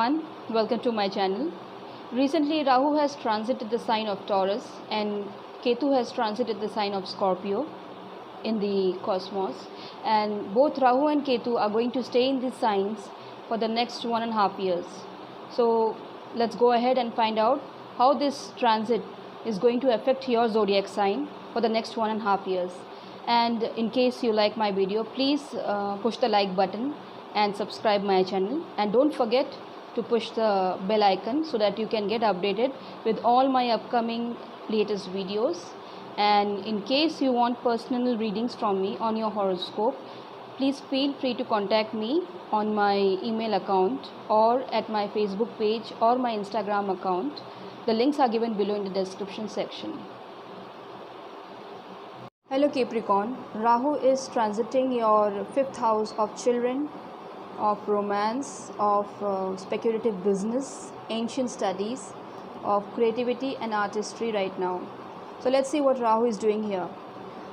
everyone, welcome to my channel. Recently Rahu has transited the sign of Taurus and Ketu has transited the sign of Scorpio in the cosmos, and both Rahu and Ketu are going to stay in these signs for the next 1.5 years. So let's go ahead and find out how this transit is going to affect your zodiac sign for the next 1.5 years. And in case you like my video, please push the like button and subscribe my channel, and don't forget to push the bell icon so that you can get updated with all my upcoming latest videos. And in case you want personal readings from me on your horoscope, please feel free to contact me on my email account or at my Facebook page or my Instagram account. The links are given below in the description section. Hello Capricorn, Rahu is transiting your 5th house of children, of romance, of speculative business, ancient studies, of creativity and artistry right now. So let's see what Rahu is doing here.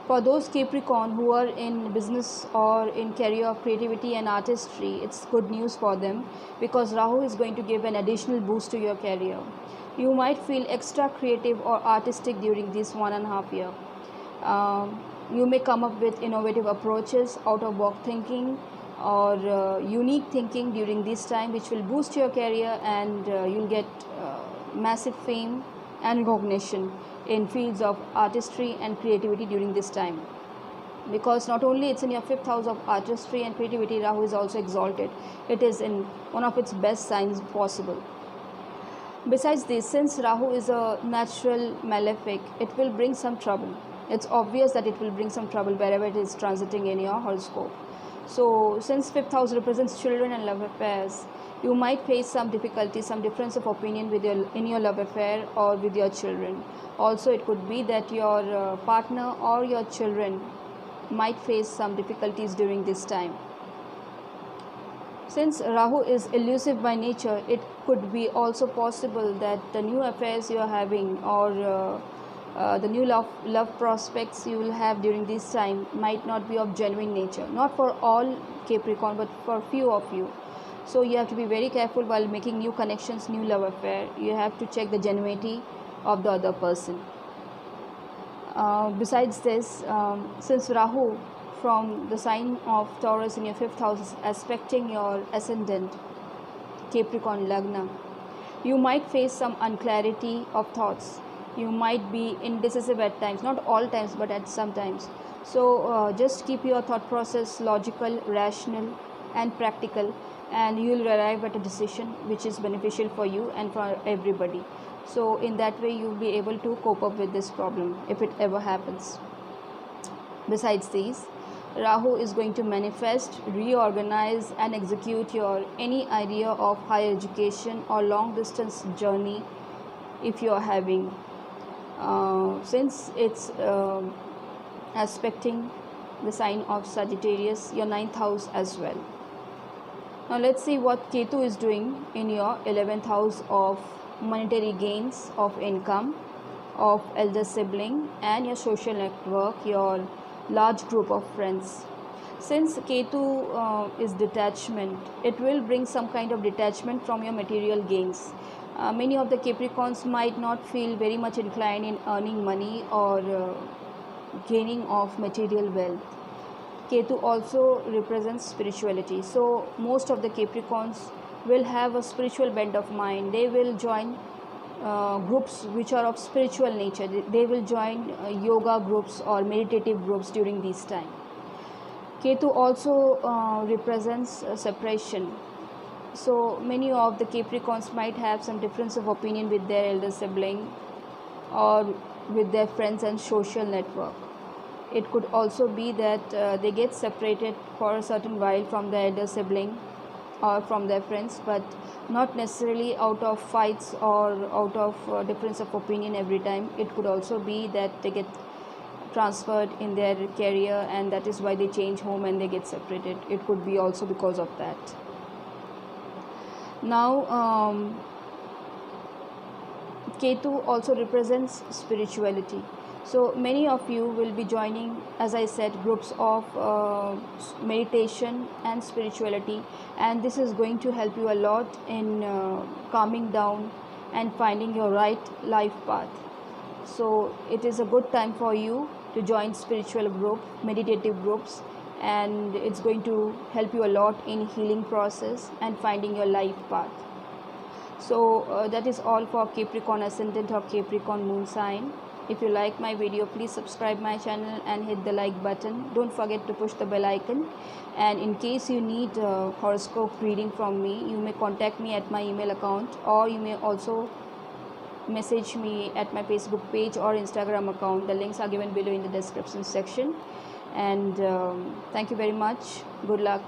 For those Capricorn who are in business or in career of creativity and artistry, it's good news for them because Rahu is going to give an additional boost to your career. You might feel extra creative or artistic during this 1.5 year. You may come up with innovative approaches, out-of-box thinking, or unique thinking during this time, which will boost your career, and you'll get massive fame and recognition in fields of artistry and creativity during this time, because not only it's in your 5th house of artistry and creativity, Rahu is also exalted. It is in one of its best signs possible. Besides this, since Rahu is a natural malefic, it will bring some trouble. It's obvious that it will bring some trouble wherever it is transiting in your horoscope. So since 5th house represents children and love affairs, you might face some difficulty, some difference of opinion in your love affair or with your children. Also, it could be that your partner or your children might face some difficulties during this time. Since Rahu is elusive by nature, it could be also possible that the new affairs you are having or the new love prospects you will have during this time might not be of genuine nature. Not for all Capricorn, but for few of you. So you have to be very careful while making new connections, new love affair. You have to check the genuinity of the other person. Besides this, since Rahu from the sign of Taurus in your 5th house is aspecting your ascendant Capricorn Lagna, you might face some unclarity of thoughts. You might be indecisive at times, not all times, but at some times. So just keep your thought process logical, rational and practical, and you will arrive at a decision which is beneficial for you and for everybody. So in that way you will be able to cope up with this problem if it ever happens. Besides these, Rahu is going to manifest, reorganize and execute your any idea of higher education or long distance journey if you are having. Since it's aspecting the sign of Sagittarius, your 9th house as well. Now let's see what Ketu is doing in your 11th house of monetary gains, of income, of elder sibling and your social network, your large group of friends. Since Ketu is detachment, it will bring some kind of detachment from your material gains. Many of the Capricorns might not feel very much inclined in earning money or gaining of material wealth. Ketu also represents spirituality. So most of the Capricorns will have a spiritual bent of mind. They will join groups which are of spiritual nature. They will join yoga groups or meditative groups during this time. Ketu also represents separation. So many of the Capricorns might have some difference of opinion with their elder sibling or with their friends and social network. It could also be that they get separated for a certain while from their elder sibling or from their friends, but not necessarily out of fights or out of difference of opinion every time. It could also be that they get transferred in their career and that is why they change home and they get separated. It could be also because of that. Now Ketu also represents spirituality. So many of you will be joining, as I said, groups of meditation and spirituality, and this is going to help you a lot in calming down and finding your right life path. So it is a good time for you to join spiritual group, meditative groups, and it's going to help you a lot in healing process and finding your life path. So that is all for Capricorn ascendant or Capricorn moon sign. If you like my video, please subscribe my channel and hit the like button. Don't forget to push the bell icon. And in case you need horoscope reading from me, you may contact me at my email account, or you may also message me at my Facebook page or Instagram account. The links are given below in the description section. And thank you very much. Good luck.